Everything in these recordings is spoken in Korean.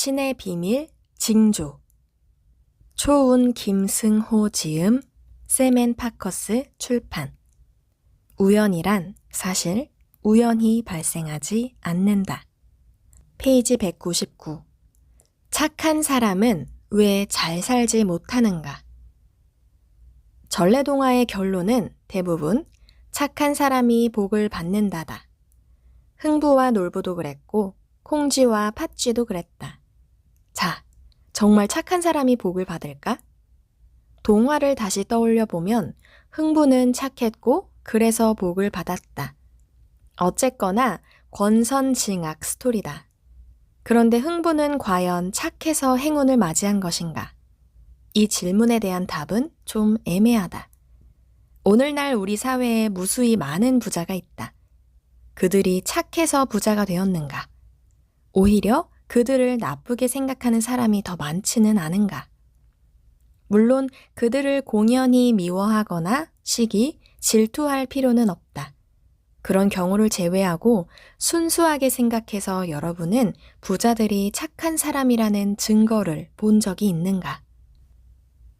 신의 비밀 징조 초운 김승호 지음 세멘파커스 출판 우연이란 사실 우연히 발생하지 않는다. 페이지 199 착한 사람은 왜 잘 살지 못하는가? 전래동화의 결론은 대부분 착한 사람이 복을 받는다다. 흥부와 놀부도 그랬고 콩쥐와 팥쥐도 그랬다. 자, 정말 착한 사람이 복을 받을까? 동화를 다시 떠올려 보면 흥부는 착했고 그래서 복을 받았다. 어쨌거나 권선징악 스토리다. 그런데 흥부는 과연 착해서 행운을 맞이한 것인가? 이 질문에 대한 답은 좀 애매하다. 오늘날 우리 사회에 무수히 많은 부자가 있다. 그들이 착해서 부자가 되었는가? 오히려 그들을 나쁘게 생각하는 사람이 더 많지는 않은가? 물론 그들을 공연히 미워하거나 시기, 질투할 필요는 없다. 그런 경우를 제외하고 순수하게 생각해서 여러분은 부자들이 착한 사람이라는 증거를 본 적이 있는가?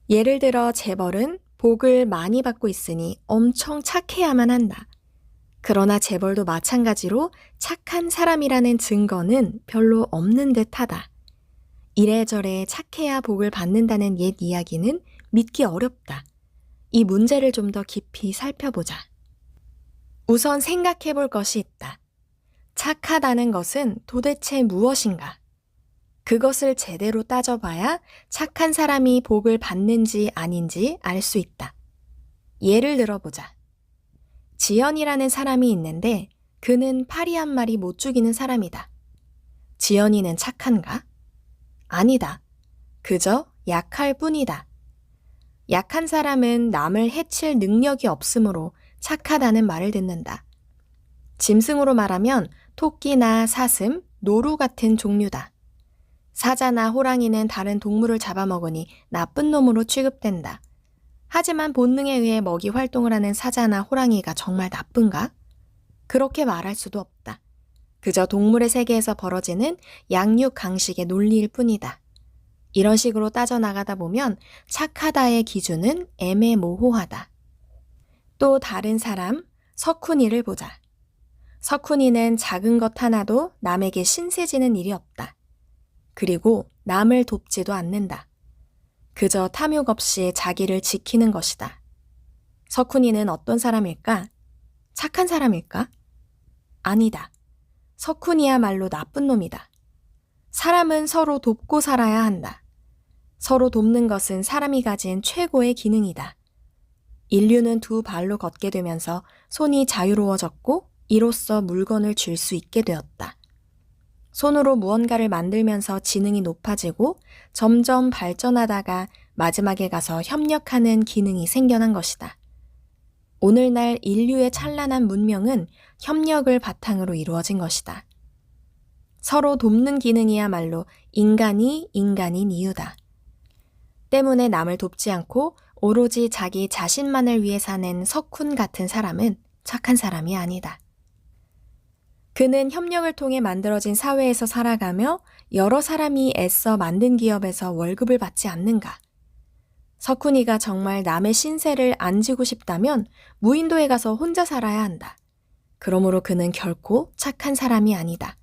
예를 들어 재벌은 복을 많이 받고 있으니 엄청 착해야만 한다. 그러나 재벌도 마찬가지로 착한 사람이라는 증거는 별로 없는 듯하다. 이래저래 착해야 복을 받는다는 옛 이야기는 믿기 어렵다. 이 문제를 좀 더 깊이 살펴보자. 우선 생각해 볼 것이 있다. 착하다는 것은 도대체 무엇인가? 그것을 제대로 따져봐야 착한 사람이 복을 받는지 아닌지 알 수 있다. 예를 들어보자. 지연이라는 사람이 있는데 그는 파리 한 마리 못 죽이는 사람이다. 지연이는 착한가? 아니다. 그저 약할 뿐이다. 약한 사람은 남을 해칠 능력이 없으므로 착하다는 말을 듣는다. 짐승으로 말하면 토끼나 사슴, 노루 같은 종류다. 사자나 호랑이는 다른 동물을 잡아먹으니 나쁜 놈으로 취급된다. 하지만 본능에 의해 먹이 활동을 하는 사자나 호랑이가 정말 나쁜가? 그렇게 말할 수도 없다. 그저 동물의 세계에서 벌어지는 양육 강식의 논리일 뿐이다. 이런 식으로 따져나가다 보면 착하다의 기준은 애매모호하다. 또 다른 사람, 석훈이를 보자. 석훈이는 작은 것 하나도 남에게 신세지는 일이 없다. 그리고 남을 돕지도 않는다. 그저 탐욕 없이 자기를 지키는 것이다. 석훈이는 어떤 사람일까? 착한 사람일까? 아니다. 석훈이야말로 나쁜 놈이다. 사람은 서로 돕고 살아야 한다. 서로 돕는 것은 사람이 가진 최고의 기능이다. 인류는 두 발로 걷게 되면서 손이 자유로워졌고 이로써 물건을 쥘 수 있게 되었다. 손으로 무언가를 만들면서 지능이 높아지고 점점 발전하다가 마지막에 가서 협력하는 기능이 생겨난 것이다. 오늘날 인류의 찬란한 문명은 협력을 바탕으로 이루어진 것이다. 서로 돕는 기능이야말로 인간이 인간인 이유다. 때문에 남을 돕지 않고 오로지 자기 자신만을 위해 사는 석훈 같은 사람은 착한 사람이 아니다. 그는 협력을 통해 만들어진 사회에서 살아가며 여러 사람이 애써 만든 기업에서 월급을 받지 않는가? 석훈이가 정말 남의 신세를 안 지고 싶다면 무인도에 가서 혼자 살아야 한다. 그러므로 그는 결코 착한 사람이 아니다.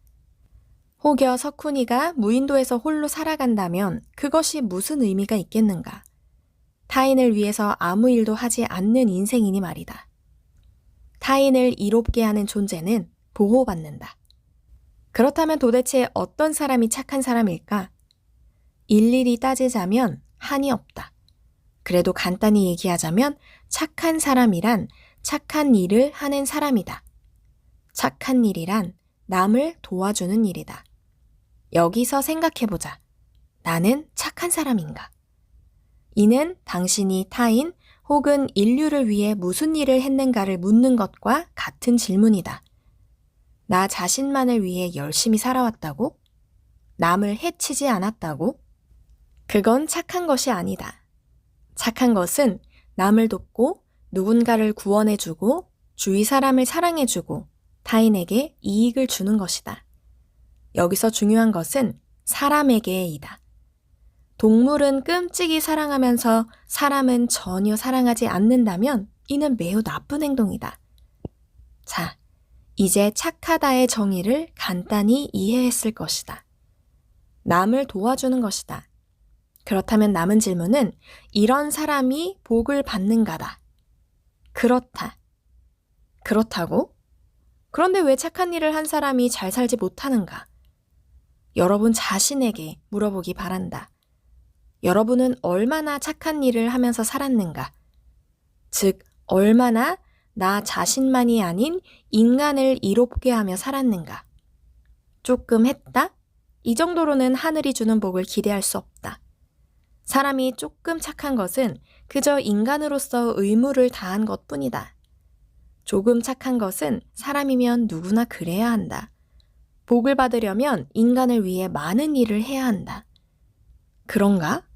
혹여 석훈이가 무인도에서 홀로 살아간다면 그것이 무슨 의미가 있겠는가? 타인을 위해서 아무 일도 하지 않는 인생이니 말이다. 타인을 이롭게 하는 존재는 보호받는다. 그렇다면 도대체 어떤 사람이 착한 사람일까? 일일이 따지자면 한이 없다. 그래도 간단히 얘기하자면 착한 사람이란 착한 일을 하는 사람이다. 착한 일이란 남을 도와주는 일이다. 여기서 생각해보자. 나는 착한 사람인가? 이는 당신이 타인 혹은 인류를 위해 무슨 일을 했는가를 묻는 것과 같은 질문이다. 나 자신만을 위해 열심히 살아왔다고? 남을 해치지 않았다고? 그건 착한 것이 아니다. 착한 것은 남을 돕고 누군가를 구원해주고 주위 사람을 사랑해주고 타인에게 이익을 주는 것이다. 여기서 중요한 것은 사람에게이다. 동물은 끔찍이 사랑하면서 사람은 전혀 사랑하지 않는다면 이는 매우 나쁜 행동이다. 자, 이제 착하다의 정의를 간단히 이해했을 것이다. 남을 도와주는 것이다. 그렇다면 남은 질문은 이런 사람이 복을 받는가다. 그렇다. 그렇다고? 그런데 왜 착한 일을 한 사람이 잘 살지 못하는가? 여러분 자신에게 물어보기 바란다. 여러분은 얼마나 착한 일을 하면서 살았는가? 즉, 얼마나 나 자신만이 아닌 인간을 이롭게 하며 살았는가? 조금 했다? 이 정도로는 하늘이 주는 복을 기대할 수 없다. 사람이 조금 착한 것은 그저 인간으로서 의무를 다한 것뿐이다. 조금 착한 것은 사람이면 누구나 그래야 한다. 복을 받으려면 인간을 위해 많은 일을 해야 한다. 그런가?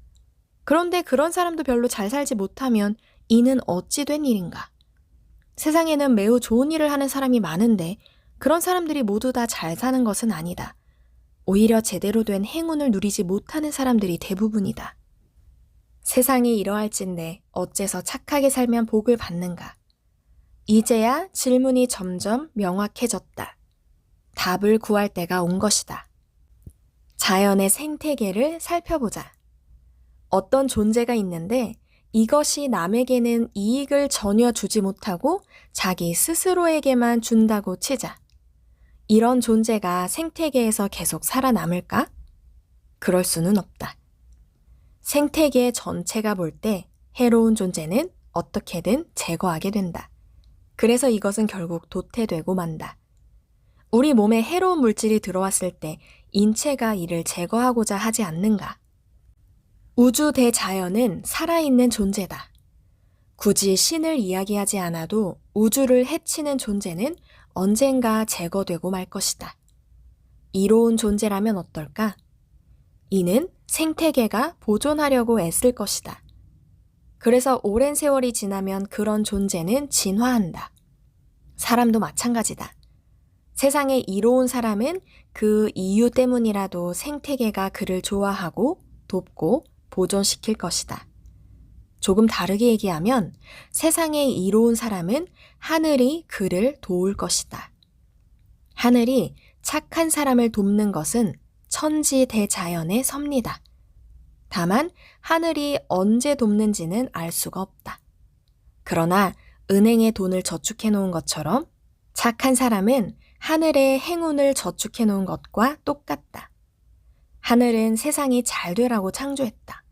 그런데 그런 사람도 별로 잘 살지 못하면 이는 어찌 된 일인가? 세상에는 매우 좋은 일을 하는 사람이 많은데 그런 사람들이 모두 다 잘 사는 것은 아니다. 오히려 제대로 된 행운을 누리지 못하는 사람들이 대부분이다. 세상이 이러할진데 어째서 착하게 살면 복을 받는가? 이제야 질문이 점점 명확해졌다. 답을 구할 때가 온 것이다. 자연의 생태계를 살펴보자. 어떤 존재가 있는데 이것이 남에게는 이익을 전혀 주지 못하고 자기 스스로에게만 준다고 치자. 이런 존재가 생태계에서 계속 살아남을까? 그럴 수는 없다. 생태계 전체가 볼 때 해로운 존재는 어떻게든 제거하게 된다. 그래서 이것은 결국 도태되고 만다. 우리 몸에 해로운 물질이 들어왔을 때 인체가 이를 제거하고자 하지 않는가? 우주 대자연은 살아있는 존재다. 굳이 신을 이야기하지 않아도 우주를 해치는 존재는 언젠가 제거되고 말 것이다. 이로운 존재라면 어떨까? 이는 생태계가 보존하려고 애쓸 것이다. 그래서 오랜 세월이 지나면 그런 존재는 진화한다. 사람도 마찬가지다. 세상에 이로운 사람은 그 이유 때문이라도 생태계가 그를 좋아하고 돕고 보존시킬 것이다. 조금 다르게 얘기하면 세상에 이로운 사람은 하늘이 그를 도울 것이다. 하늘이 착한 사람을 돕는 것은 천지대자연의 섭리다. 다만 하늘이 언제 돕는지는 알 수가 없다. 그러나 은행에 돈을 저축해 놓은 것처럼 착한 사람은 하늘의 행운을 저축해 놓은 것과 똑같다. 하늘은 세상이 잘 되라고 창조했다.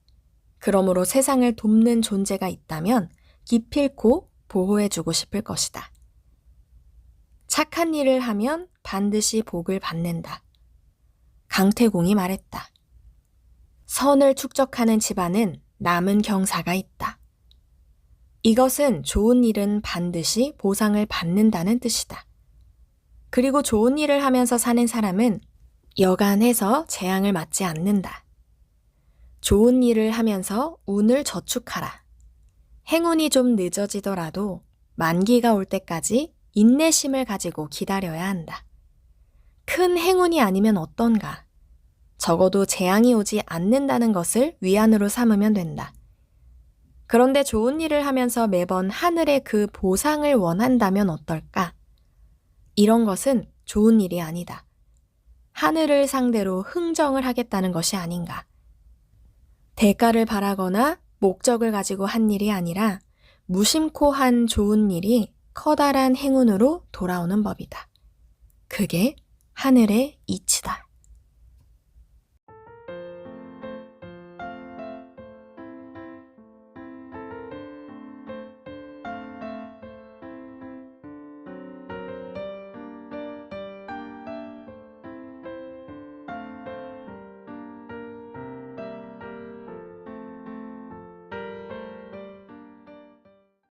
그러므로 세상을 돕는 존재가 있다면 기필코 보호해주고 싶을 것이다. 착한 일을 하면 반드시 복을 받는다. 강태공이 말했다. 선을 축적하는 집안은 남은 경사가 있다. 이것은 좋은 일은 반드시 보상을 받는다는 뜻이다. 그리고 좋은 일을 하면서 사는 사람은 여간해서 재앙을 맞지 않는다. 좋은 일을 하면서 운을 저축하라. 행운이 좀 늦어지더라도 만기가 올 때까지 인내심을 가지고 기다려야 한다. 큰 행운이 아니면 어떤가? 적어도 재앙이 오지 않는다는 것을 위안으로 삼으면 된다. 그런데 좋은 일을 하면서 매번 하늘의 그 보상을 원한다면 어떨까? 이런 것은 좋은 일이 아니다. 하늘을 상대로 흥정을 하겠다는 것이 아닌가? 대가를 바라거나 목적을 가지고 한 일이 아니라 무심코 한 좋은 일이 커다란 행운으로 돌아오는 법이다. 그게 하늘의 이치다.